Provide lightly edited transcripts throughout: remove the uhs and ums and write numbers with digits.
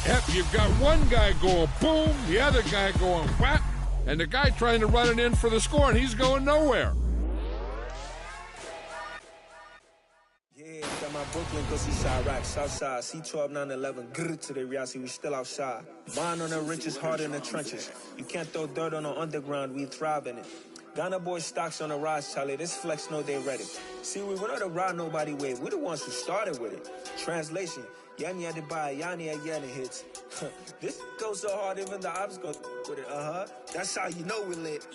Yep, you've got one guy going boom, the other guy going whap, and the guy trying to run it in for the score, and he's going nowhere. Yeah, got my Brooklyn, go see Chirac, Southside, C12, 911, grrr to the reality, we still outside. Mine on the riches, hard in the trenches. You can't throw dirt on the underground, we thrive in it. Ghana boys stocks on the rise, Charlie, this flex know they ready. See, we went on the ride nobody wave, we the ones who started with it. Translation, Yanni had to buy, Yanni had Yanni hits. This goes so hard, even the ops go with it, That's how you know we lit.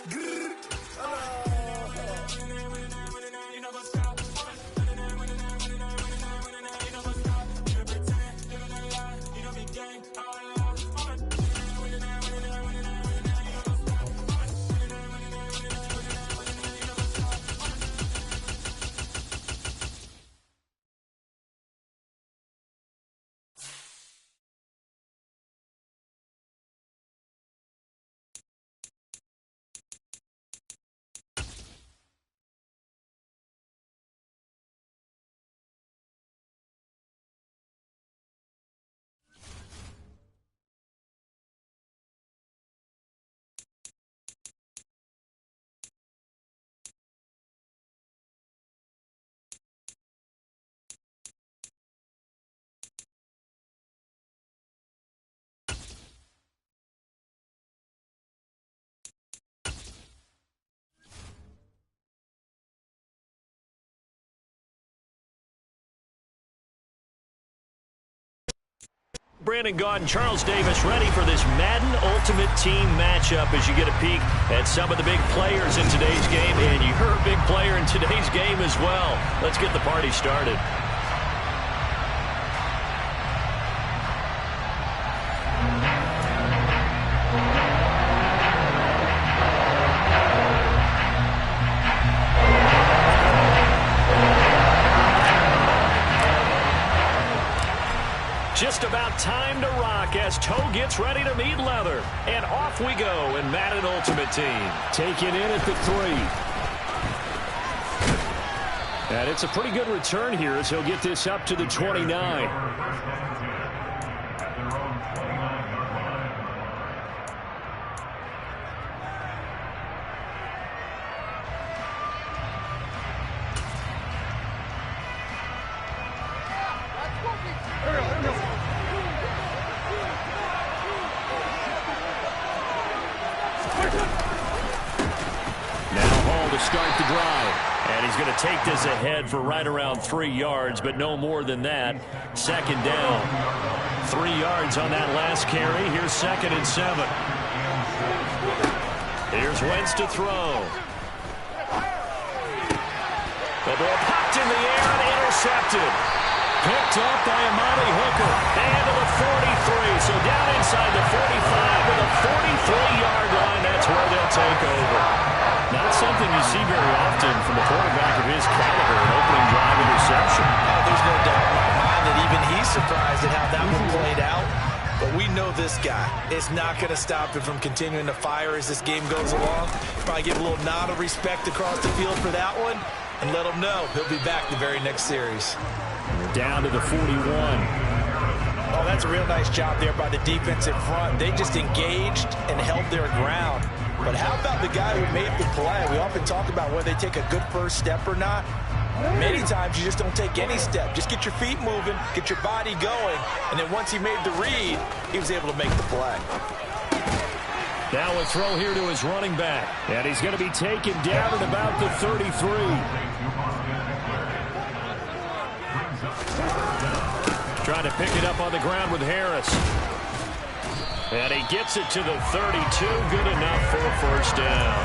Grrr. Brandon Gaudin, Charles Davis ready for this Madden Ultimate Team matchup as you get a peek at some of the big players in today's game. And you're a big player in today's game as well. Let's get the party started. Just about time to rock as toe gets ready to meet leather. And off we go in Madden Ultimate Team. Taken in at the 3. And it's a pretty good return here as he'll get this up to the 29. Start the drive, and he's going to take this ahead for right around 3 yards, but no more than that. Second down. 3 yards on that last carry. Here's 2nd and 7. Here's Wentz to throw. The ball popped in the air and intercepted. Picked up by Amani Hooker. And to the 43. So down inside the 45 with a 43-yard line. That's where they'll take over. Not something you see very often from a quarterback of his caliber, an opening drive interception. Oh, there's no doubt in my mind that even he's surprised at how that one played out. But we know this guy is not going to stop him from continuing to fire as this game goes along. Probably give a little nod of respect across the field for that one and let him know he'll be back the very next series. Down to the 41. Oh, that's a real nice job there by the defensive front. They just engaged and held their ground. But how about the guy who made the play? We often talk about whether they take a good first step or not. Many times you just don't take any step. Just get your feet moving, get your body going, and then once he made the read, he was able to make the play. Now a throw here to his running back. And he's going to be taken down at about the 33. Trying to pick it up on the ground with Harris. And he gets it to the 32. Good enough for a first down.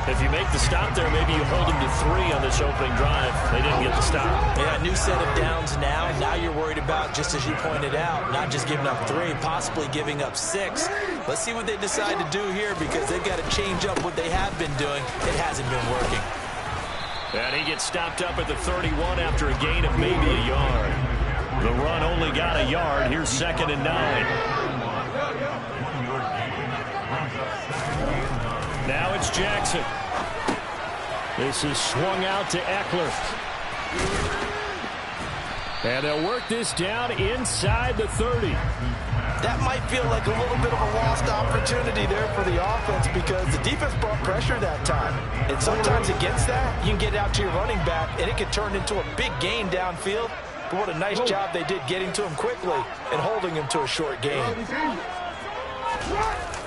If you make the stop there, maybe you hold him to 3 on this opening drive. They didn't get the stop. Yeah, new set of downs now. Now you're worried about, just as you pointed out, not just giving up 3, possibly giving up 6. Let's see what they decide to do here because they've got to change up what they have been doing. It hasn't been working. And he gets stopped up at the 31 after a gain of maybe a yard. The run only got a yard. Here's 2nd and 9. Now it's Jackson. This is swung out to Eckler. And they'll work this down inside the 30. That might feel like a little bit of a lost opportunity there for the offense because the defense brought pressure that time. And sometimes against that, you can get out to your running back, and it can turn into a big gain downfield. But what a nice job they did getting to him quickly and holding him to a short gain.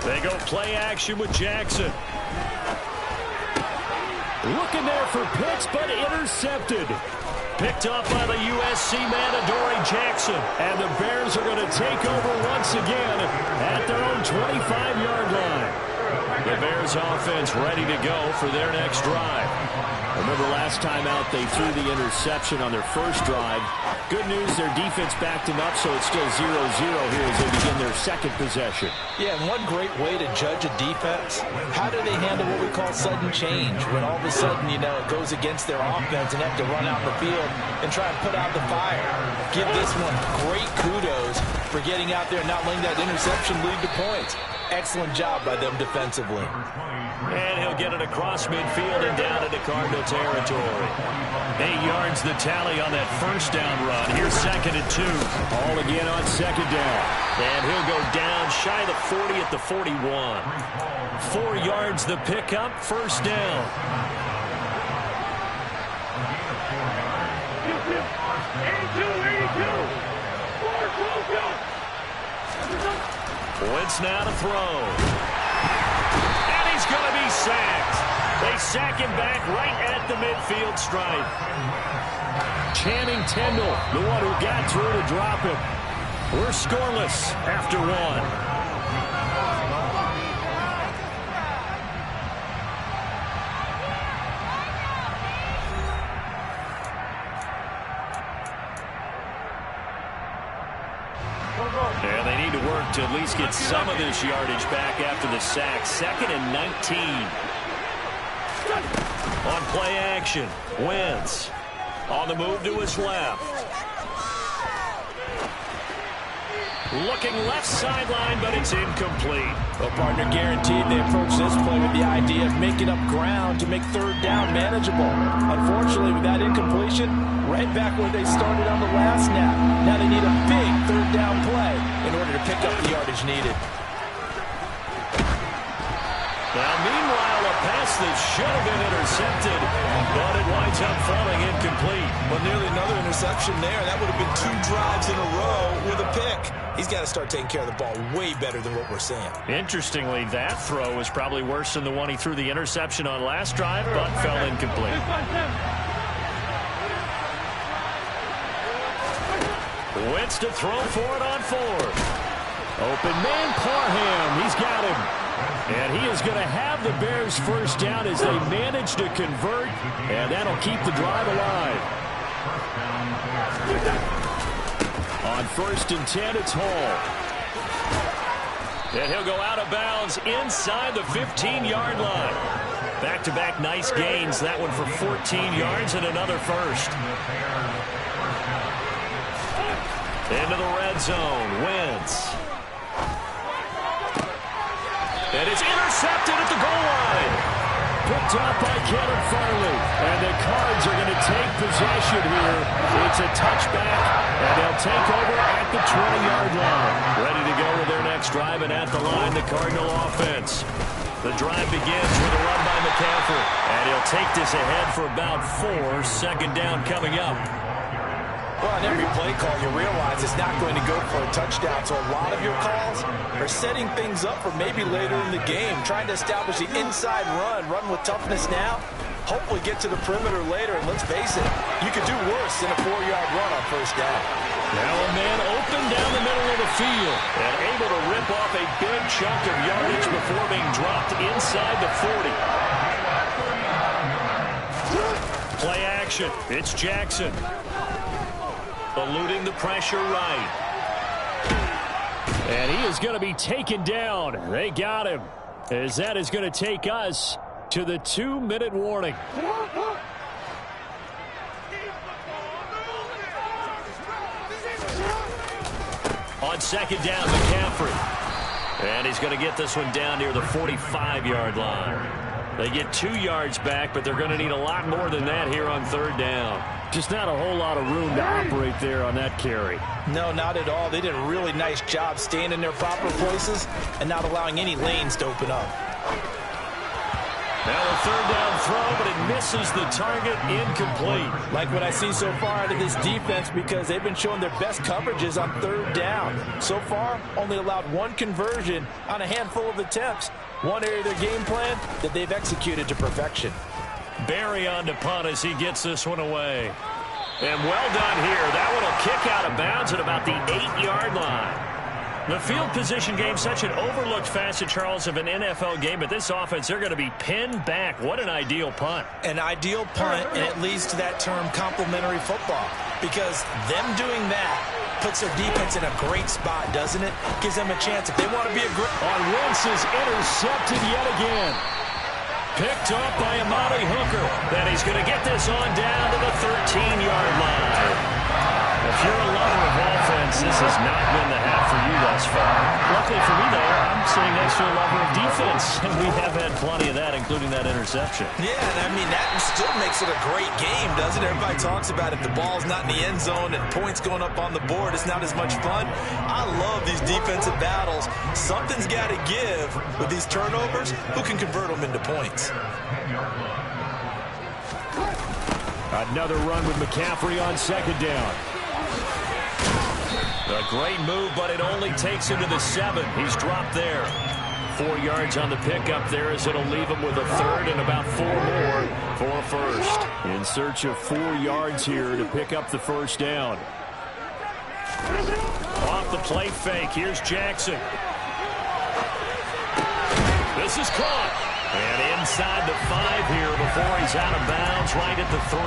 They go play action with Jackson. Looking there for Pitts, but intercepted. Picked up by the USC man, Adoree Jackson. And the Bears are going to take over once again at their own 25-yard line. The Bears offense ready to go for their next drive. Remember last time out they threw the interception on their first drive. Good news, their defense backed them up, so it's still 0-0 here as they begin their second possession. Yeah, and one great way to judge a defense, how do they handle what we call sudden change? When all of a sudden, you know, it goes against their offense and have to run out the field and try and put out the fire. Give this one great kudos for getting out there and not letting that interception lead to points. Excellent job by them defensively. And he'll get it across midfield and down into Cardinal territory. 8 yards the tally on that first down run. Here's 2nd and 2. All again on 2nd down. And he'll go down shy of the 40 at the 41. 4 yards the pickup, first down. Wentz now to throw. And he's going to be sacked. They sack him back right at the midfield stripe. Channing Tindall, the one who got through to drop him. We're scoreless after 1. And they need to work to at least get some of this yardage back after the sack. 2nd and 19. On play action, Wentz on the move to his left. Looking left sideline, but it's incomplete. Well, partner, guaranteed they approach this play with the idea of making up ground to make 3rd down manageable. Unfortunately, with that incompletion, right back where they started on the last snap. Now they need a big 3rd down play in order to pick up the yardage needed. Now, meanwhile, a pass that should have been intercepted, but it winds up falling incomplete. Well, nearly another interception there. That would have been 2 drives in a row with a pick. He's got to start taking care of the ball way better than what we're seeing. Interestingly, that throw was probably worse than the one he threw the interception on last drive, but fell incomplete. Wentz to throw for it on 4th. Open man, Parham. He's got him. And he is going to have the Bears first down as they manage to convert, and that'll keep the drive alive. On 1st and 10, it's Hall. And he'll go out of bounds inside the 15-yard line. Back-to-back nice gains. That one for 14 yards and another first. Into the red zone. Wentz. And it's intercepted at the goal line. Picked up by Kevin Farley. And the Cards are going to take possession here. It's a touchback, and they'll take over at the 20-yard line. Ready to go with their next drive, and at the line, the Cardinal offense. The drive begins with a run by McCaffrey. And he'll take this ahead for about 4. 2nd down coming up. Well, on every play call, you realize it's not going to go for a touchdown. So a lot of your calls are setting things up for maybe later in the game, trying to establish the inside run with toughness now, hopefully get to the perimeter later. And let's face it, you could do worse than a 4-yard run on 1st down. Now a man open down the middle of the field and able to rip off a big chunk of yardage before being dropped inside the 40. Play action. It's Jackson. Eluding the pressure right. And he is going to be taken down. They got him, as that is going to take us to the 2-minute warning. On 2nd down, McCaffrey. And he's going to get this one down near the 45-yard line. They get 2 yards back, but they're going to need a lot more than that here on 3rd down. Just not a whole lot of room to operate there on that carry. No, not at all. They did a really nice job staying in their proper places and not allowing any lanes to open up. Now a 3rd down throw, but it misses the target, incomplete. Like what I see so far out of this defense, because they've been showing their best coverages on 3rd down. So far, only allowed 1 conversion on a handful of attempts. One area of their game plan that they've executed to perfection. Barry on to punt as he gets this one away. And well done here. That one will kick out of bounds at about the 8-yard line. The field position game, such an overlooked facet, Charles, of an NFL game. But this offense, they're going to be pinned back. What an ideal punt. An ideal punt, and it leads to that term complementary football. Because them doing that puts their defense in a great spot, doesn't it? Gives them a chance if they want to be a great... On Wentz is intercepted yet again. Picked up by Amari Hooker. Then he's going to get this on down to the 13-yard line. If you're a lover of offense, this has not been the half for you thus far. Luckily for me, though, I'm sitting next to a lover of defense, and we have had plenty of that, including that interception. Yeah, and I mean, that still makes it a great game, doesn't it? Everybody talks about if the ball's not in the end zone and points going up on the board, it's not as much fun. I love these defensive battles. Something's got to give with these turnovers. Who can convert them into points? Another run with McCaffrey on 2nd down. A great move, but it only takes him to the 7. He's dropped there. 4 yards on the pickup there as it'll leave him with a 3rd and about 4 more for a 1st. In search of 4 yards here to pick up the 1st down. Off the play fake. Here's Jackson. This is caught. And inside the 5 here before he's out of bounds right at the 3.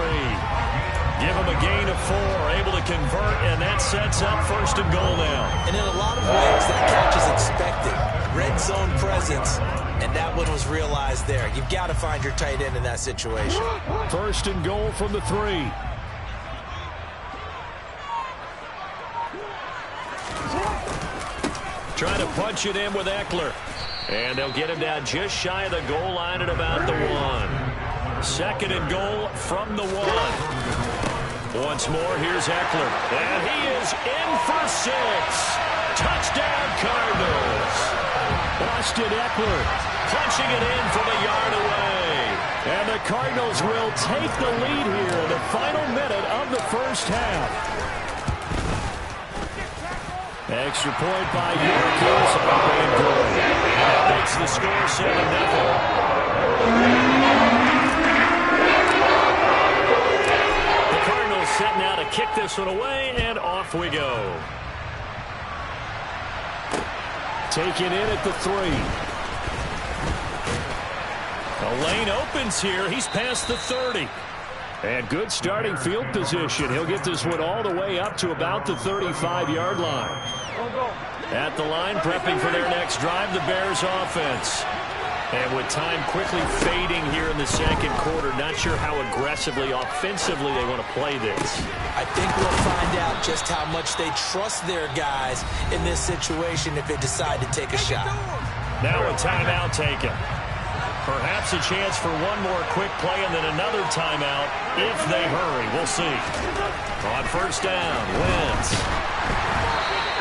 Give him a gain of 4, able to convert, and that sets up 1st and goal now. And in a lot of ways, that catch is expected. Red zone presence, and that one was realized there. You've got to find your tight end in that situation. 1st and goal from the 3. Trying to punch it in with Eckler. And they'll get him down just shy of the goal line at about the 1. 2nd and goal from the 1. Once more, here's Eckler. And he is in for 6. Touchdown, Cardinals. Austin Eckler punching it in from a yard away. And the Cardinals will take the lead here in the final minute of the 1st half. Extra point by Yorkers. And good. That makes the score 7-0. Set now to kick this one away, and off we go. Taken in at the 3. The lane opens here. He's past the 30. And good starting field position. He'll get this one all the way up to about the 35-yard line. At the line, prepping for their next drive, the Bears offense. And with time quickly fading here in the 2nd quarter, not sure how aggressively, offensively they want to play this. I think we'll find out just how much they trust their guys in this situation if they decide to take a shot. Now a timeout taken. Perhaps a chance for one more quick play and then another timeout if they hurry. We'll see. On 1st down, Wentz.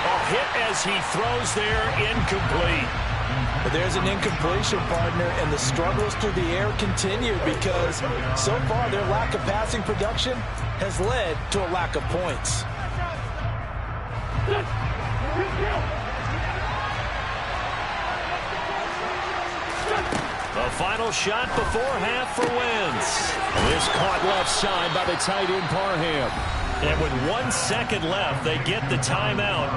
A hit as he throws there, incomplete. But there's an incompletion, partner, and the struggles through the air continue because so far their lack of passing production has led to a lack of points. The final shot before half for Wentz. This caught left side by the tight end Parham. And with 1 second left, they get the timeout,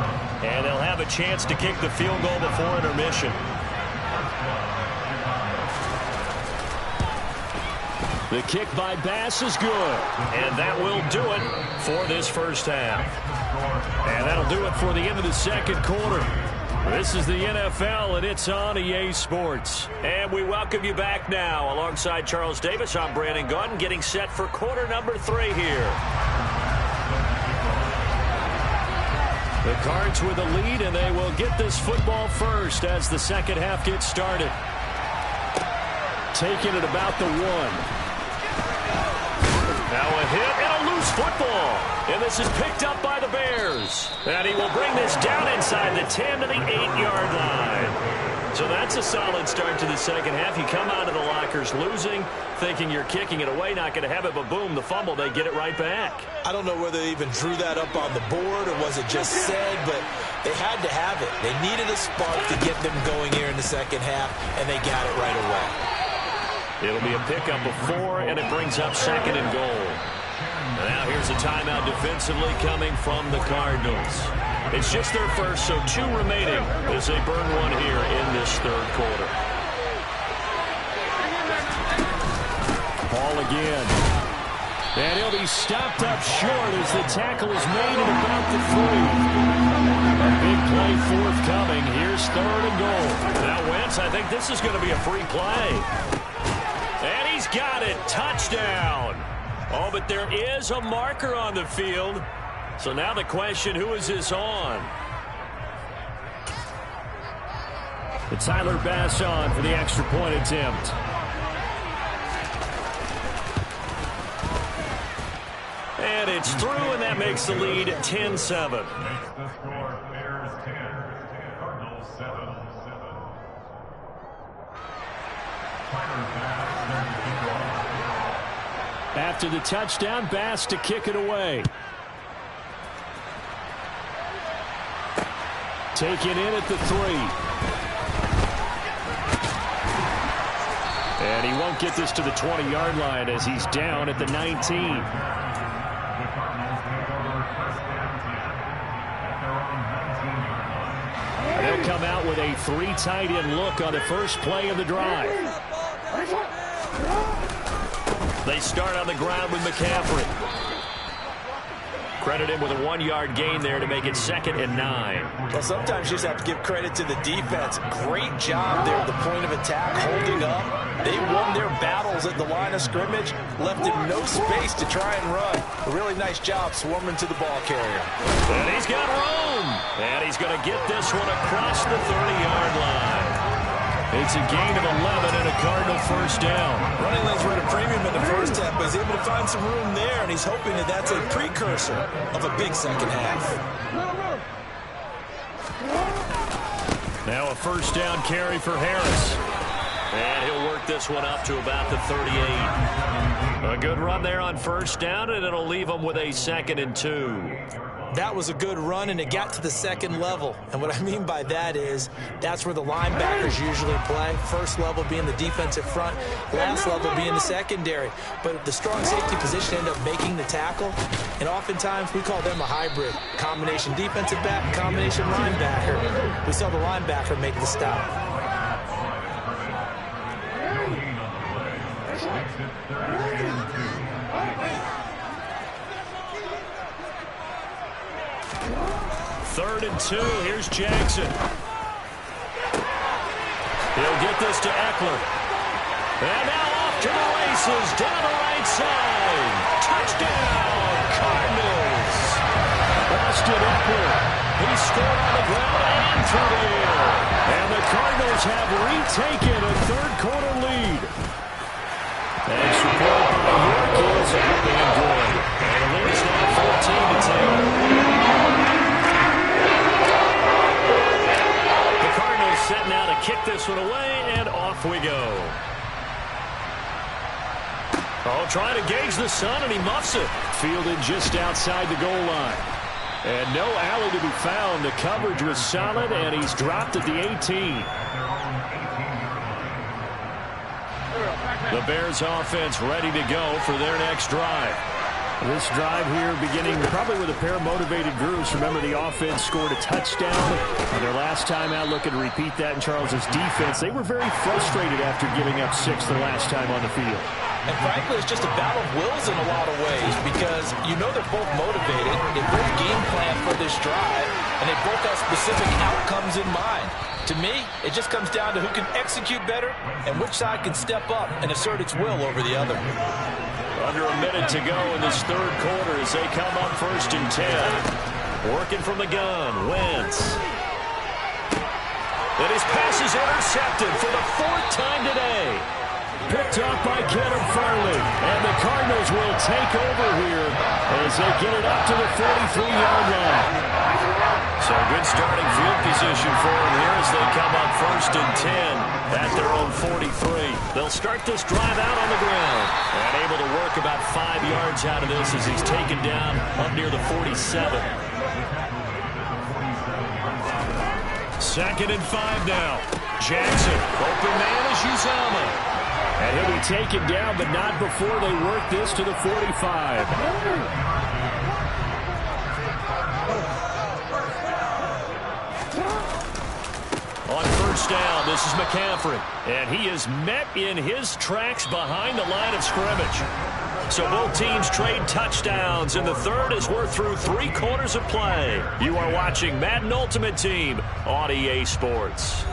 and they'll have a chance to kick the field goal before intermission. The kick by Bass is good, and that will do it for this 1st half. And that'll do it for the end of the 2nd quarter. This is the NFL, and it's on EA Sports. And we welcome you back now. Alongside Charles Davis, I'm Brandon Gaudin, getting set for quarter number 3 here. The Cards with a lead, and they will get this football first as the 2nd half gets started. taken at about the 1. Now a hit and a loose football. And this is picked up by the Bears. And he will bring this down inside the 10 to the 8-yard line. So that's a solid start to the second half. You come out of the lockers losing, thinking you're kicking it away, not going to have it, but boom, the fumble, they get it right back. I don't know whether they even drew that up on the board or was it just said, but they had to have it. They needed a spark to get them going here in the second half, and they got it right away. It'll be a pickup of 4, and it brings up 2nd and goal. Now here's a timeout defensively coming from the Cardinals. It's just their first, so 2 remaining as they burn 1 here in this third quarter. Ball again. And he'll be stopped up short as the tackle is made at about the 3. A big play forthcoming. Here's 3rd and goal. Now Wentz, I think this is going to be a free play. And he's got it. Touchdown. Oh, but there is a marker on the field. So now the question, who is this on? It's Tyler Bass on for the extra point attempt. And it's through, and that makes the lead 10-7. After the touchdown, Bass to kick it away. Taken in at the 3. And he won't get this to the 20-yard line as he's down at the 19. They'll come out with a 3 tight end look on the first play of the drive. They start on the ground with McCaffrey. Credit him with a 1-yard gain there to make it 2nd and 9. Well, sometimes you just have to give credit to the defense. Great job there at the point of attack, holding up. They won their battles at the line of scrimmage, left him no space to try and run. A really nice job swarming to the ball carrier. And he's got room. And he's going to get this one across the 30-yard line. It's a gain of 11 and a Cardinal first down. Running lanes were at a premium in the first half, but he's able to find some room there, and he's hoping that that's a precursor of a big second half. Now a first down carry for Harris. And he'll work this one up to about the 38. A good run there on first down, and it'll leave him with a 2nd and 2. That was a good run, and it got to the second level. And what I mean by that is that's where the linebackers usually play. First level being the defensive front, last level being the secondary. But the strong safety position ended up making the tackle, and oftentimes we call them a hybrid. Combination defensive back, combination linebacker. We saw the linebacker make the stop. Third and 2. Here's Jackson. He'll get this to Eckler. And now off to the races down the right side. Touchdown, Cardinals. Austin Eckler. He scored on the ground and through the air. And the Cardinals have retaken a third-quarter lead. Extra point by York is up and good. And the lead is now 14-10. Setting out to kick this one away, and off we go. Oh, trying to gauge the sun, and he muffs it. Fielded just outside the goal line. And no alley to be found. The coverage was solid, and he's dropped at the 18. The Bears offense ready to go for their next drive. This drive here beginning probably with a pair of motivated groups. Remember, the offense scored a touchdown on their last time out, looking to repeat that in Charles's defense. They were very frustrated after giving up 6 the last time on the field. And frankly, it's just a battle of wills in a lot of ways because you know they're both motivated. They both game plan for this drive, and they both have specific outcomes in mind. To me, it just comes down to who can execute better and which side can step up and assert its will over the other. Under a minute to go in this third quarter as they come up 1st and 10. Working from the gun, Wentz. And his pass is intercepted for the 4th time today. Picked off by Kenneth Farley. And the Cardinals will take over here as they get it up to the 43-yard line. So good starting field position for them here as they come up 1st and 10 at their own 43. They'll start this drive out on the ground. And able to work about 5 yards out of this as he's taken down up near the 47. 2nd and 5 now. Jackson, open man is Uzomah. And he'll be taken down, but not before they work this to the 45. On 1st down, this is McCaffrey. And he is met in his tracks behind the line of scrimmage. So both teams trade touchdowns, and the third as we're through 3 quarters of play. You are watching Madden Ultimate Team on EA Sports.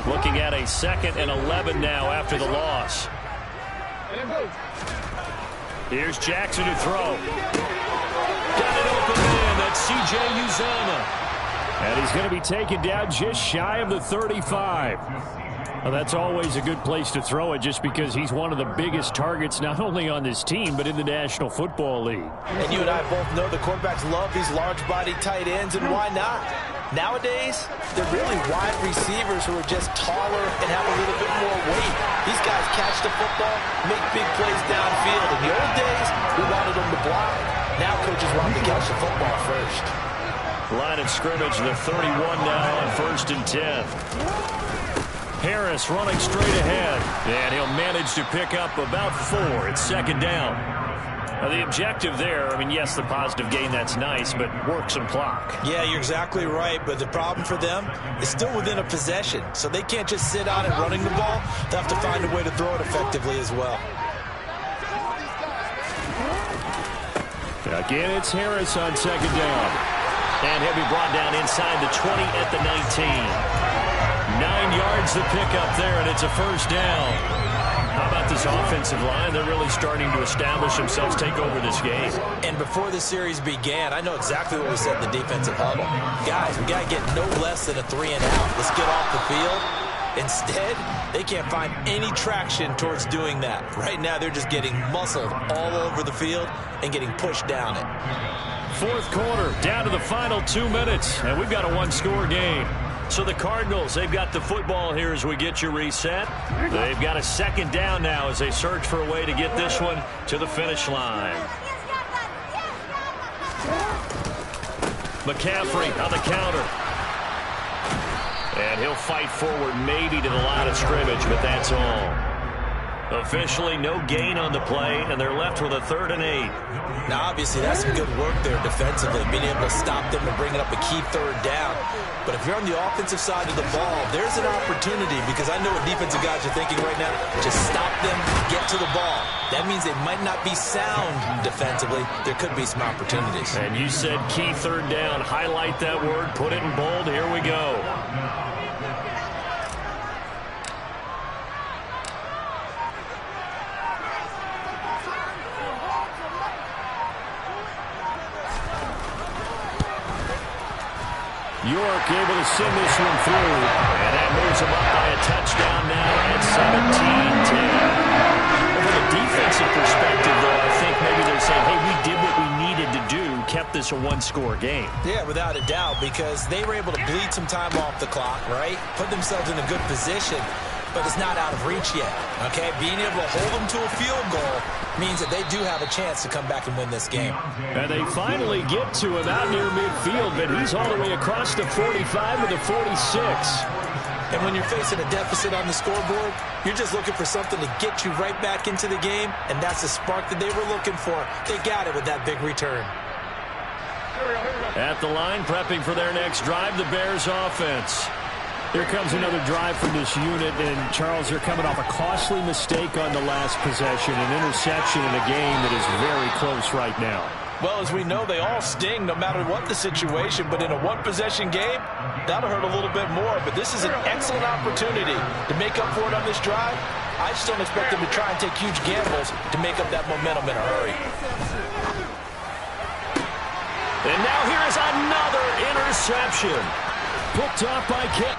Looking at a 2nd and 11 now after the loss. Here's Jackson to throw. Got an open man. That's C.J. Uzomah. And he's going to be taken down just shy of the 35. Well, that's always a good place to throw it just because he's one of the biggest targets not only on this team but in the National Football League. And you and I both know the quarterbacks love these large-bodied tight ends, and why not? Nowadays, they're really wide receivers who are just taller and have a little bit more weight. These guys catch the football, make big plays downfield. In the old days, we wanted them to block. Now coaches want them to catch the football first. Line of scrimmage, the 31 now on 1st and 10. Harris running straight ahead, and he'll manage to pick up about 4. It's 2nd down. Now the objective there, I mean, yes, the positive gain, that's nice, but work some clock. Yeah, you're exactly right, but the problem for them is still within a possession, so they can't just sit on it running the ball. They'll have to find a way to throw it effectively as well. Again, it's Harris on 2nd down. And he'll be brought down inside the 20 at the 19. 9 yards to pick up there, and it's a 1st down. How about this offensive line? They're really starting to establish themselves, take over this game. And before the series began, I know exactly what we said in the defensive huddle. Guys, we got to get no less than a 3 and out. Let's get off the field. Instead, they can't find any traction towards doing that. Right now, they're just getting muscled all over the field and getting pushed down it. 4th quarter, down to the final 2 minutes, and we've got a 1-score game. So the Cardinals, they've got the football here as we get you reset. They've got a 2nd down now as they search for a way to get this one to the finish line. McCaffrey on the counter. And he'll fight forward maybe to the line of scrimmage, but that's all. Officially, no gain on the play, and they're left with a 3rd and 8. Now, obviously, that's some good work there defensively, being able to stop them and bringing up a key 3rd down. But if you're on the offensive side of the ball, there's an opportunity, because I know what defensive guys are thinking right now. Just stop them, get to the ball. That means they might not be sound defensively. There could be some opportunities. And you said key 3rd down. Highlight that word, put it in bold. Here we go. York able to send this one through, and that moves them up by a touchdown now at 17-10. From a defensive perspective, though, I think maybe they're saying, hey, we did what we needed to do, kept this a 1-score game. Yeah, without a doubt, because they were able to bleed some time off the clock, right? Put themselves in a good position, but it's not out of reach yet, okay? Being able to hold them to a field goal means that they do have a chance to come back and win this game. And they finally get to him out near midfield, but he's all the way across the 45 to the 46. And when you're facing a deficit on the scoreboard, you're just looking for something to get you right back into the game, and that's the spark that they were looking for. They got it with that big return. At the line, prepping for their next drive, the Bears offense. Here comes another drive from this unit, and Charles, they're coming off a costly mistake on the last possession, an interception in a game that is very close right now. Well, as we know, they all sting no matter what the situation, but in a one-possession game, that'll hurt a little bit more. But this is an excellent opportunity to make up for it on this drive. I just don't expect them to try and take huge gambles to make up that momentum in a hurry. And now here is another interception. Picked off by Kent.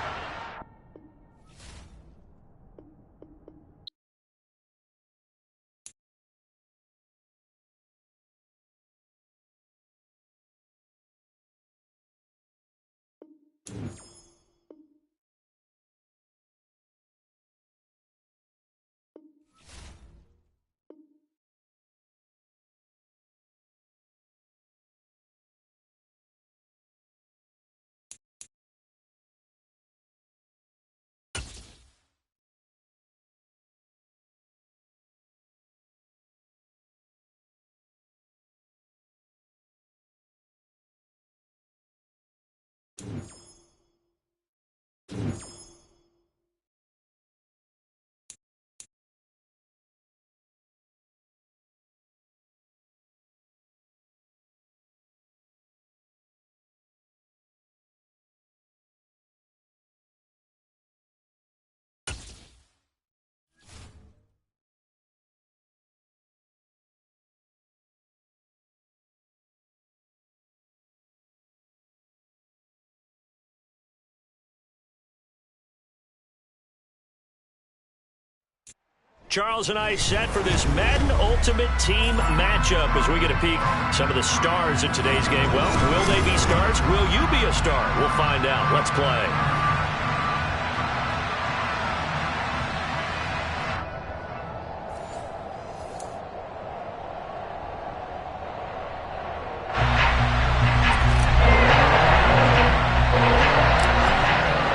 Charles and I set for this Madden Ultimate Team matchup as we get a peek some of the stars in today's game. Well, will they be stars? Will you be a star? We'll find out. Let's play.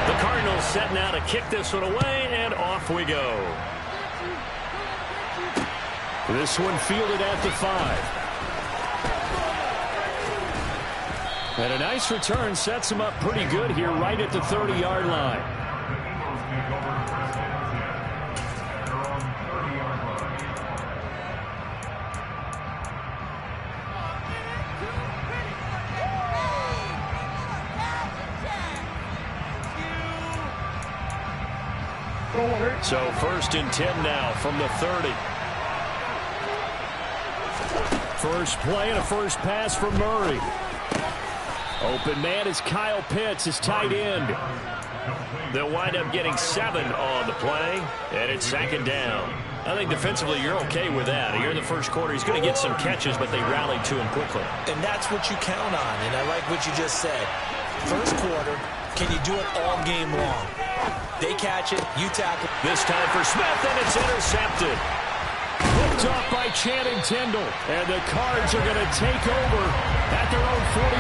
The Cardinals setting out to kick this one away, and off we go. This one fielded at the 5. And a nice return sets him up pretty good here right at the 30-yard line. So 1st and 10 now from the 30. First play and a first pass from Murray. Open man is Kyle Pitts, his tight end. They'll wind up getting 7 on the play, and it's 2nd down. I think defensively you're okay with that. Here in the first quarter, he's going to get some catches, but they rallied to him quickly. And that's what you count on, and I like what you just said. First quarter, can you do it all game long? They catch it, you tackle. This time for Smith, and it's intercepted. Picked off by Channing Tindall, and the Cards are going to take over at their own 41.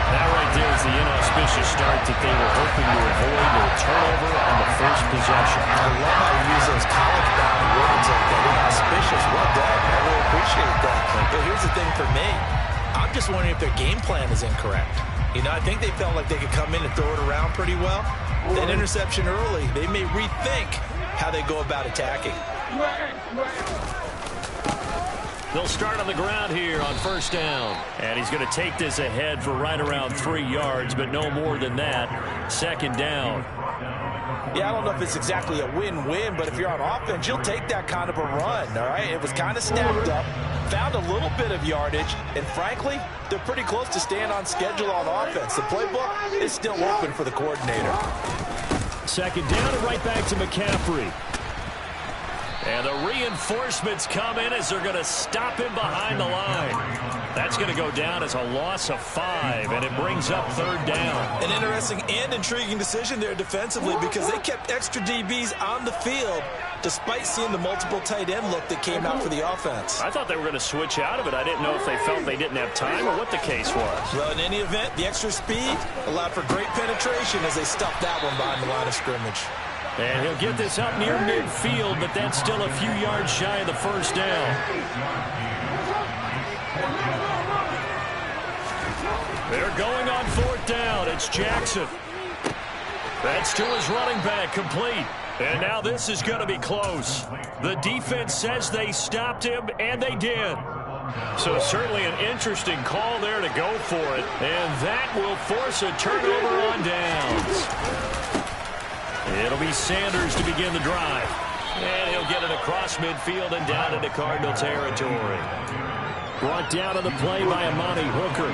That right there is the inauspicious start that they were hoping to avoid, a turnover on the first possession. I love how you use those college-bound words like that. Inauspicious. Well done. I really appreciate that. But here's the thing for me. I'm just wondering if their game plan is incorrect. You know, I think they felt like they could come in and throw it around pretty well. That interception early, they may rethink how they go about attacking. They'll start on the ground here on 1st down. And he's going to take this ahead for right around 3 yards, but no more than that. 2nd down. Yeah, I don't know if it's exactly a win-win, but if you're on offense, you'll take that kind of a run, all right? It was kind of stacked up, found a little bit of yardage, and frankly, they're pretty close to staying on schedule on offense. The playbook is still open for the coordinator. 2nd down and right back to McCaffrey. And the reinforcements come in as they're going to stop him behind the line. That's going to go down as a loss of 5, and it brings up 3rd down. An interesting and intriguing decision there defensively because they kept extra DBs on the field despite seeing the multiple tight end look that came out for the offense. I thought they were going to switch out of it. I didn't know if they felt they didn't have time or what the case was. Well, in any event, the extra speed allowed for great penetration as they stuffed that one behind the line of scrimmage. And he'll get this up near midfield, but that's still a few yards shy of the 1st down. They're going on 4th down. It's Jackson. That's to his running back, complete. And now this is going to be close. The defense says they stopped him, and they did. So certainly an interesting call there to go for it. And that will force a turnover on downs. It'll be Sanders to begin the drive. And he'll get it across midfield and down into Cardinal territory. Brought down on the play by Amani Hooker.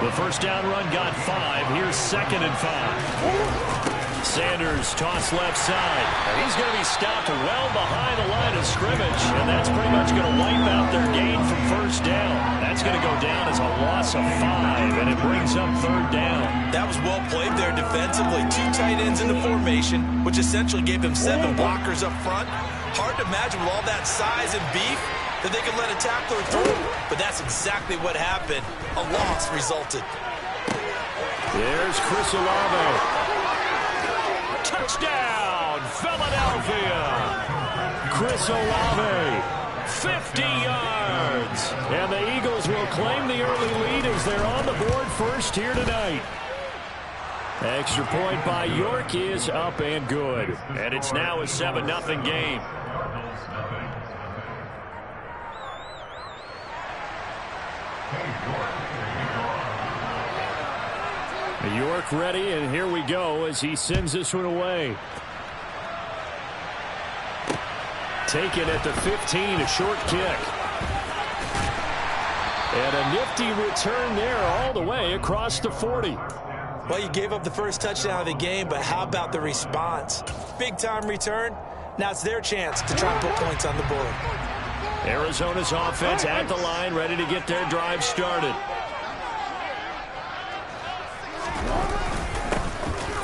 The first down run got 5. Here's 2nd and 5. Sanders toss left side. And he's going to be stopped well behind the line of scrimmage. And that's pretty much going to wipe out their gain from first down. That's going to go down as a loss of 5. And it brings up 3rd down. That was well played there defensively. 2 tight ends in the formation, which essentially gave them 7 blockers up front. Hard to imagine with all that size and beef that they could let a tackler through. But that's exactly what happened. A loss resulted. There's Chris Olave. Touchdown, Philadelphia. Chris Olave, 50 yards. And the Eagles will claim the early lead as they're on the board first here tonight. Extra point by York is up and good. And it's now a 7-0 game. York ready, and here we go as he sends this one away. Taken at the 15, a short kick. And a nifty return there all the way across the 40. Well, you gave up the first touchdown of the game, but how about the response? Big-time return. Now it's their chance to try and put points on the board. Arizona's offense at the line, ready to get their drive started.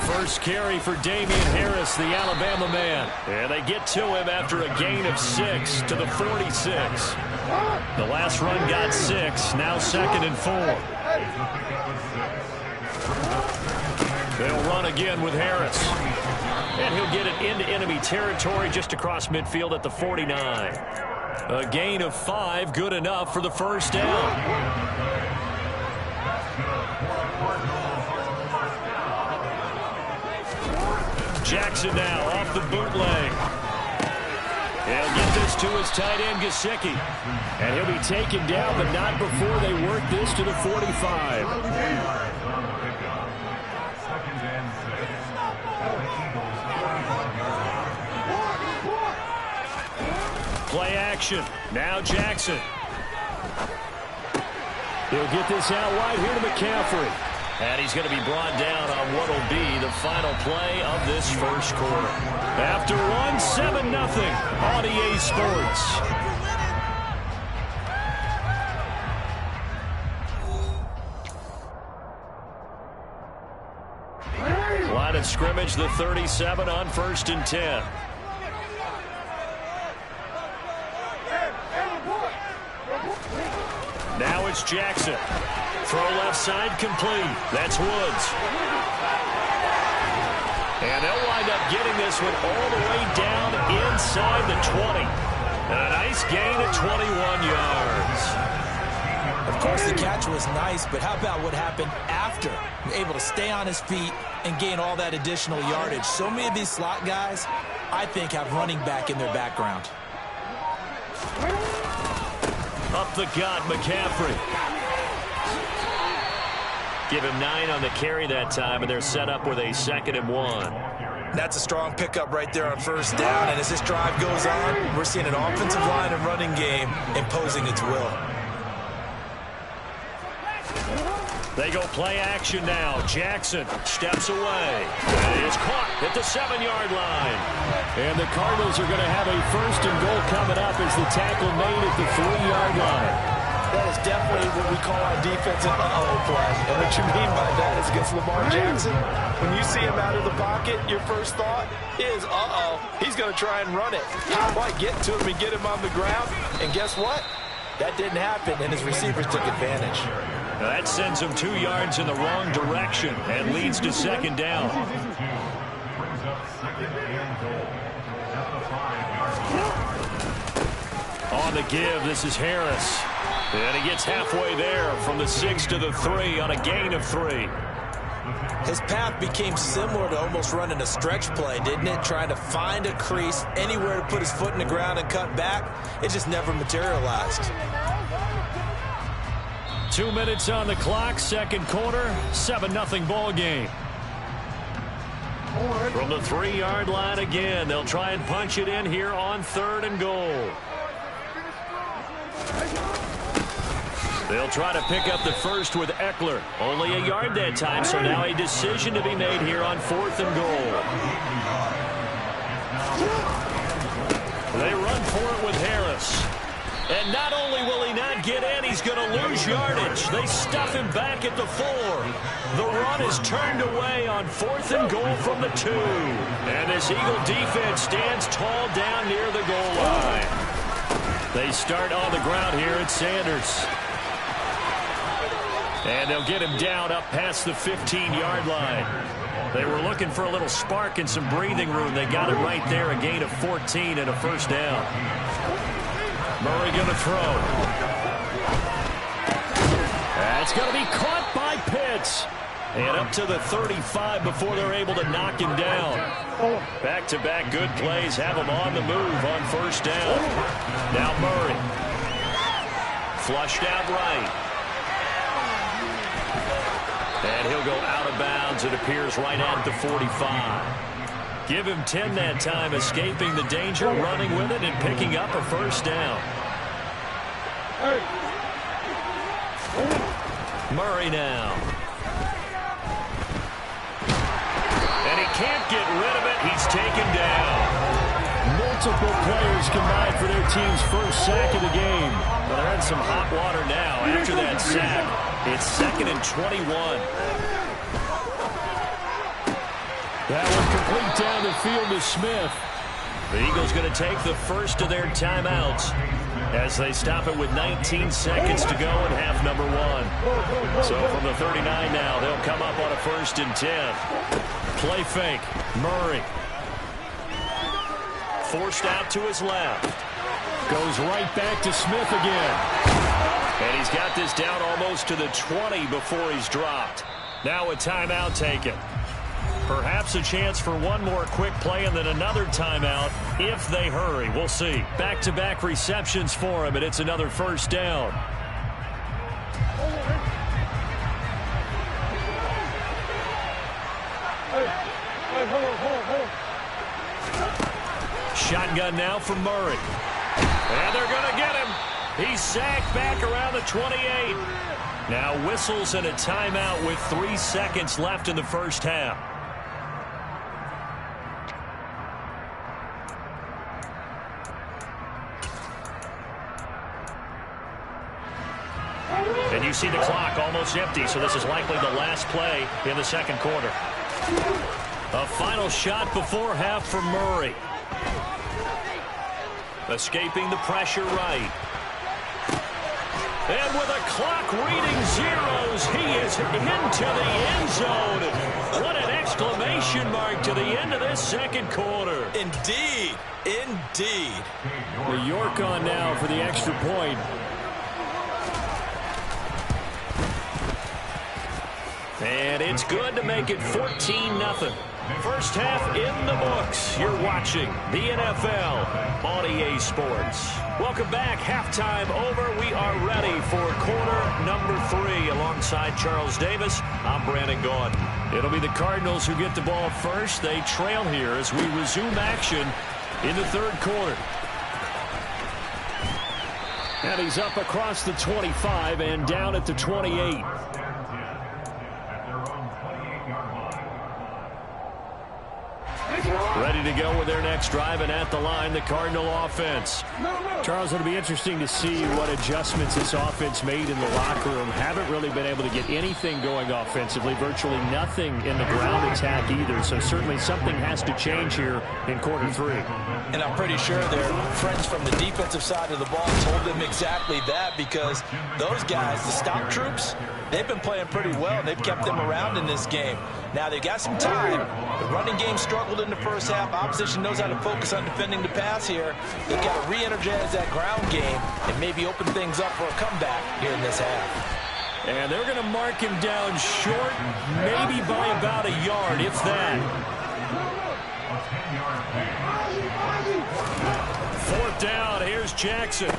First carry for Damian Harris, the Alabama man. And they get to him after a gain of 6 to the 46. The last run got 6, now 2nd and 4. They'll run again with Harris. And he'll get it into enemy territory just across midfield at the 49. A gain of 5, good enough for the first down. Jackson now off the bootleg. He'll get this to his tight end, Gesicki. And he'll be taken down, but not before they work this to the 45. Play action. Now Jackson. He'll get this out wide here to McCaffrey. And he's going to be brought down on what will be the final play of this first quarter. After 7-0 on EA Sports. Line of scrimmage, the 37 on 1st and 10. Now it's Jackson. Throw left side complete. That's Woods. And they'll wind up getting this one all the way down inside the 20. And a nice gain of 21 yards. Of course, the catch was nice, but how about what happened after? Able to stay on his feet and gain all that additional yardage. So many of these slot guys, I think, have running back in their background. Up the gut, McCaffrey. Give him 9 on the carry that time, and they're set up with a 2nd and 1. That's a strong pickup right there on first down, and as this drive goes on, we're seeing an offensive line and running game imposing its will. They go play action now. Jackson steps away. And is caught at the 7-yard line. And the Cardinals are going to have a 1st and goal coming up as the tackle made at the 3-yard line. That is definitely what we call our defensive play. And what you mean by that is against Lamar Jackson, when you see him out of the pocket, your first thought is, he's going to try and run it. Not quite get to him and get him on the ground. And guess what? That didn't happen, and his receivers took advantage. Now that sends him 2 yards in the wrong direction and leads to 2nd down. On the give, this is Harris. And he gets halfway there from the 6 to the 3 on a gain of 3. His path became similar to almost running a stretch play, didn't it? Trying to find a crease, anywhere to put his foot in the ground and cut back. It just never materialized. 2 minutes on the clock, 2nd quarter, 7-0 ball game. From the 3-yard line again, they'll try and punch it in here on 3rd and goal. They'll try to pick up the first with Eckler. Only a yard that time, so now a decision to be made here on 4th and goal. They run for it with Harris. And not only will he not get in, he's going to lose yardage. They stuff him back at the 4. The run is turned away on 4th and goal from the 2. And this Eagle defense stands tall down near the goal line. They start on the ground here at Sanders. And they'll get him down up past the 15-yard line. They were looking for a little spark and some breathing room. They got it right there, a gain of 14 and a first down. Murray going to throw. That's going to be caught by Pitts. And up to the 35 before they're able to knock him down. Back-to-back good plays have him on the move on first down. Now Murray. Flushed out right. And he'll go out of bounds, it appears, right at the 45. Give him 10 that time, escaping the danger, running with it, and picking up a first down. Murray now. And he can't get rid of it. He's taken down. Multiple players combined for their team's first sack of the game. But they're in some hot water now after that sack. It's 2nd and 21. That one complete down the field to Smith. The Eagles going to take the first of their timeouts as they stop it with 19 seconds to go in half number 1. So from the 39 now, they'll come up on a 1st and 10. Play fake. Murray. Forced out to his left. Goes right back to Smith again. And he's got this down almost to the 20 before he's dropped. Now a timeout taken. Perhaps a chance for one more quick play and then another timeout if they hurry. We'll see. Back-to-back receptions for him, and it's another first down. Shotgun now from Murray. And they're going to get him. He's sacked back around the 28. Now whistles and a timeout with 3 seconds left in the first half. And you see the clock almost empty, so this is likely the last play in the second quarter. A final shot before half for Murray. Escaping the pressure right. And with a clock reading zeros, he is into the end zone. What an exclamation mark to the end of this second quarter. Indeed. Indeed. New York on now for the extra point. And it's good to make it 14-0. First half in the books. You're watching the NFL on EA Sports. Welcome back. Halftime over. We are ready for quarter number 3. Alongside Charles Davis, I'm Brandon Gaudin. It'll be the Cardinals who get the ball first. They trail here as we resume action in the third quarter. And he's up across the 25 and down at the 28. Ready to go with their next drive, and at the line, the Cardinal offense. Charles, it'll be interesting to see what adjustments this offense made in the locker room. Haven't really been able to get anything going offensively, virtually nothing in the ground attack either, so certainly something has to change here in quarter 3. And I'm pretty sure their friends from the defensive side of the ball told them exactly that, because those guys, the stop troops, they've been playing pretty well. They've kept them around in this game. Now, they've got some time. The running game struggled in the first half. Opposition knows how to focus on defending the pass here. They've got to re-energize that ground game and maybe open things up for a comeback here in this half. And they're going to mark him down short, maybe by about a yard, if that. 4th down. Here's Jackson.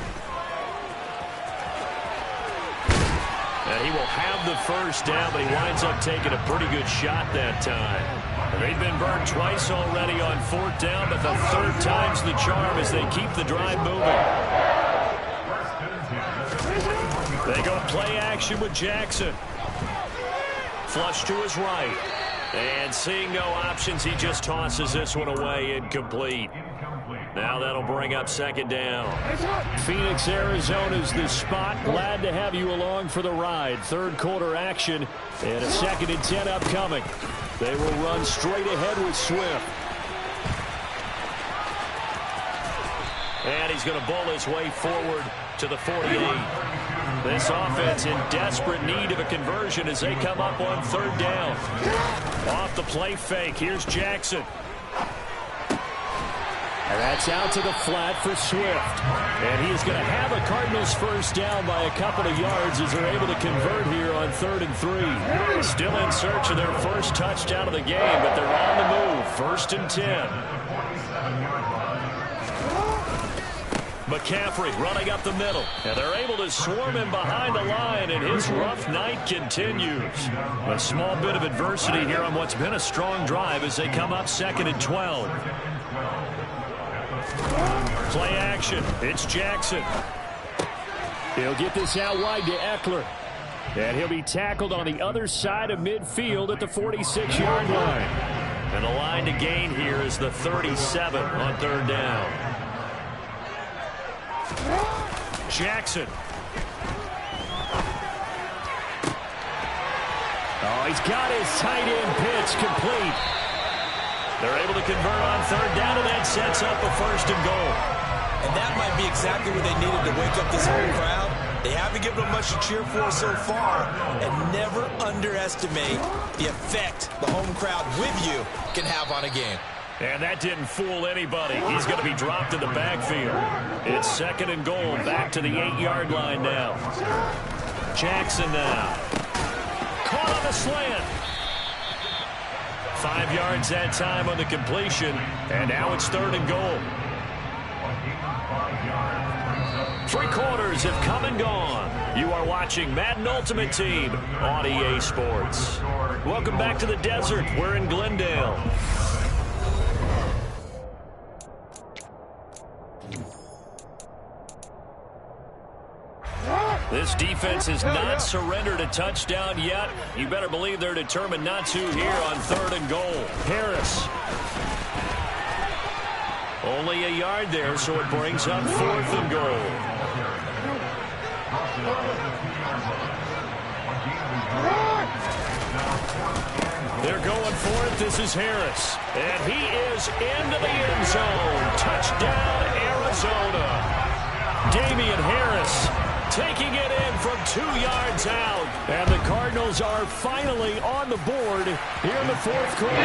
And he will have the first down, but he winds up taking a pretty good shot that time. They've been burned twice already on 4th down, but the third time's the charm as they keep the drive moving. They go play action with Jackson. Flush to his right. And seeing no options, he just tosses this one away, incomplete. Now that'll bring up second down. Phoenix, Arizona's the spot. Glad to have you along for the ride. Third quarter action and a 2nd and 10 upcoming. They will run straight ahead with Swift. And he's going to bowl his way forward to the 48. This offense in desperate need of a conversion as they come up on 3rd down. Off the play fake. Here's Jackson. And that's out to the flat for Swift. And he is going to have a Cardinals first down by a couple of yards as they're able to convert here on 3rd and 3. Still in search of their first touchdown of the game, but they're on the move. 1st and 10. McCaffrey running up the middle, and they're able to swarm him behind the line, and his rough night continues. A small bit of adversity here on what's been a strong drive as they come up 2nd and 12. Play action. It's Jackson. He'll get this out wide to Eckler. And he'll be tackled on the other side of midfield at the 46-yard line. And the line to gain here is the 37 on 3rd down. Jackson. Oh, he's got his tight end pitch complete. They're able to convert on 3rd down, and that sets up a 1st and goal. And that might be exactly what they needed to wake up this home crowd. They haven't given them much to cheer for so far, and never underestimate the effect the home crowd with you can have on a game. And that didn't fool anybody. He's going to be dropped in the backfield. It's 2nd and goal, back to the 8-yard line now. Jackson now. Caught on the slant. 5 yards that time on the completion, and now it's 3rd and goal. 3 quarters have come and gone. You are watching Madden Ultimate Team on EA Sports. Welcome back to the desert. We're in Glendale. This defense has not surrendered a touchdown yet. You better believe they're determined not to here on 3rd and goal. Harris. Only a yard there, so it brings up 4th and goal. They're going for it. This is Harris. And he is into the end zone. Touchdown, Arizona. Damian Harris taking it in from 2 yards out. And the Cardinals are finally on the board here in the 4th quarter.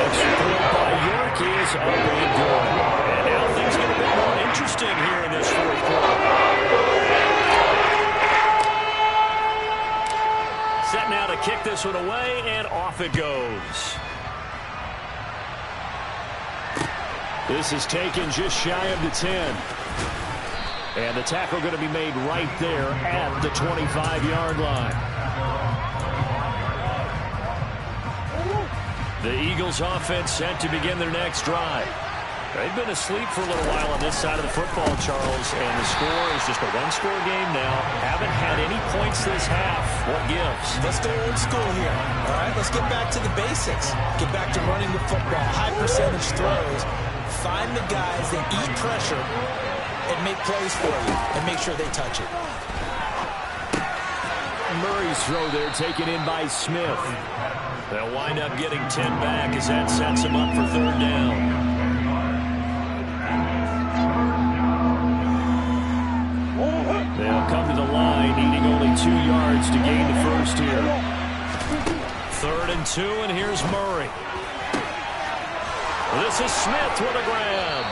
Extra point by York is up and good. And now things get a bit more interesting here in this 4th quarter. Set now to kick this one away, and off it goes. This is taken just shy of the 10. And the tackle going to be made right there at the 25-yard line. The Eagles offense set to begin their next drive. They've been asleep for a little while on this side of the football, Charles, and the score is just a one-score game now. Haven't had any points this half. What gives? Let's go old school here. All right, let's get back to the basics. Get back to running the football, high percentage throws. Find the guys that eat pressure and make plays for you, and make sure they touch it. Murray's throw there taken in by Smith. They'll wind up getting 10 back as that sets them up for 3rd down. They'll come to the line, needing only 2 yards to gain the first here. 3rd and 2, and here's Murray. This is Smith with a grab.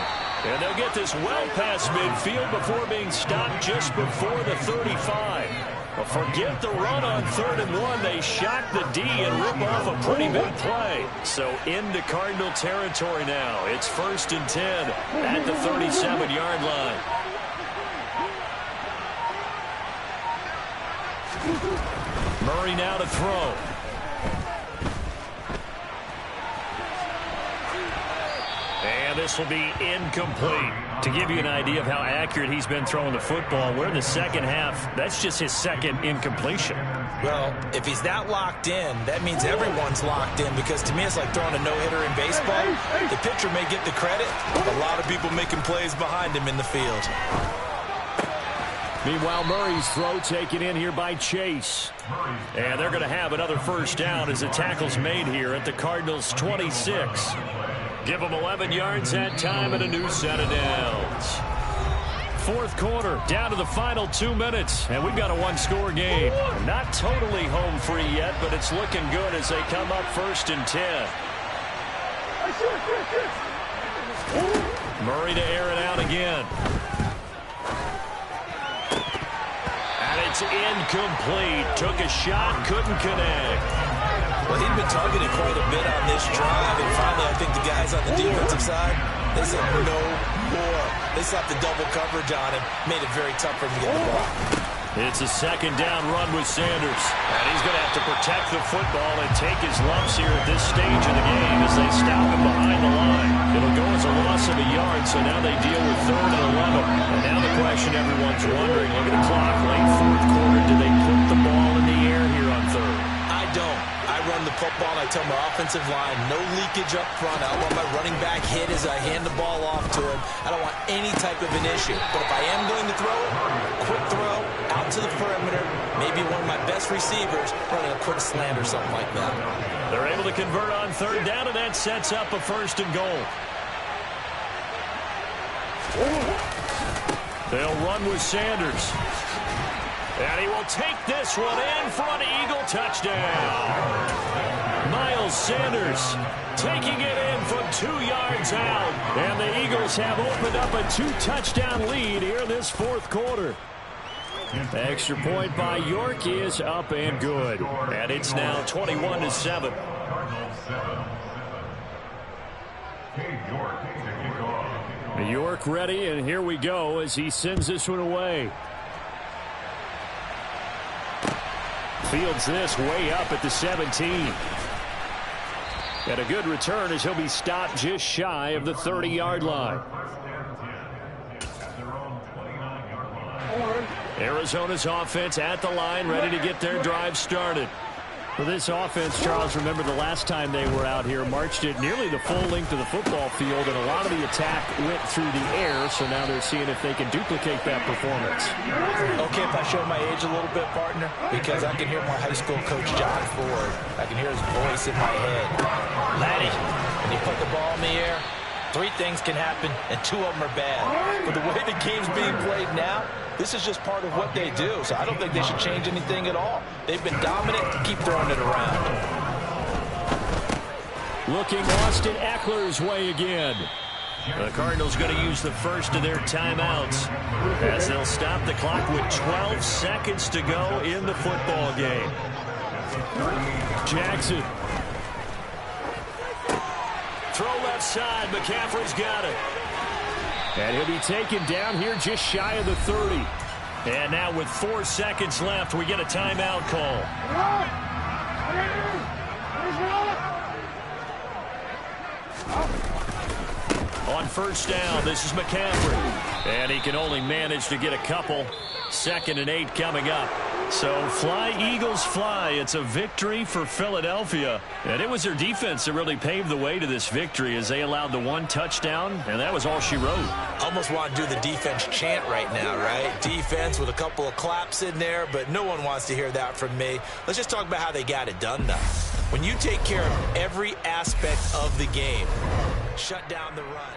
And they'll get this well past midfield before being stopped just before the 35. But forget the run on 3rd and 1. They shock the D and rip off a pretty big play. So into Cardinal territory now. It's 1st and 10 at the 37-yard line. Murray now to throw. And this will be incomplete. To give you an idea of how accurate he's been throwing the football, we're in the second half. That's just his second incompletion. Well, if he's that locked in, that means everyone's locked in, because to me it's like throwing a no-hitter in baseball. The pitcher may get the credit, a lot of people making plays behind him in the field. Meanwhile, Murray's throw taken in here by Chase. And they're going to have another first down as the tackle's made here at the Cardinals' 26. Give them 11 yards that time and a new set of downs. Fourth quarter, down to the final 2 minutes, and we've got a one-score game. Not totally home free yet, but it's looking good as they come up 1st and 10. Murray to air it out again. And it's incomplete. Took a shot, couldn't connect. Well, he'd been targeted quite a bit on this drive, and finally I think the guys on the defensive side, they said no more. They slapped the double coverage on him, made it very tough for him to get the ball. It's a second down run with Sanders. And he's going to have to protect the football and take his lumps here at this stage of the game as they stop him behind the line. It'll go as a loss of a yard, so now they deal with 3rd and 11. And now the question everyone's wondering, look at the clock, late 4th quarter, do they put the ball in the air here on 3rd? I don't. I run the football, and I tell my offensive line, no leakage up front. I don't want my running back hit as I hand the ball off to him. I don't want any type of an issue. But if I am going to throw it, quick throw, out to the perimeter, maybe one of my best receivers running a quick slant or something like that. They're able to convert on 3rd down, and that sets up a 1st and goal. They'll run with Sanders. And he will take this one in for an Eagle touchdown. Miles Sanders taking it in from 2 yards out. And the Eagles have opened up a 2-touchdown lead here in this 4th quarter. The extra point by York is up and good. And it's now 21-7. York ready, and here we go as he sends this one away. Fields this way up at the 17. And a good return as he'll be stopped just shy of the 30-yard line. Arizona's offense at the line, ready to get their drive started. For this offense, Charles, remember the last time they were out here, marched it nearly the full length of the football field, and a lot of the attack went through the air, so now they're seeing if they can duplicate that performance. Okay, if I show my age a little bit, partner, because I can hear my high school coach, John Ford. I can hear his voice in my head. Laddie, when you put the ball in the air, 3 things can happen, and 2 of them are bad. But the way the game's being played now, this is just part of what they do, so I don't think they should change anything at all. They've been dominant. Keep throwing it around. Looking Austin Eckler's way again. The Cardinals going to use the first of their timeouts as they'll stop the clock with 12 seconds to go in the football game. Jackson. Throw left side. McCaffrey's got it. And he'll be taken down here just shy of the 30. And now with 4 seconds left, we get a timeout call. On first down, this is McCaffrey. And he can only manage to get a couple. 2nd and 8 coming up. So fly, Eagles, fly. It's a victory for Philadelphia. And it was their defense that really paved the way to this victory as they allowed the 1 touchdown, and that was all she wrote. Almost want to do the defense chant right now, right? Defense with a couple of claps in there, but no one wants to hear that from me. Let's just talk about how they got it done, though. When you take care of every aspect of the game, shut down the run,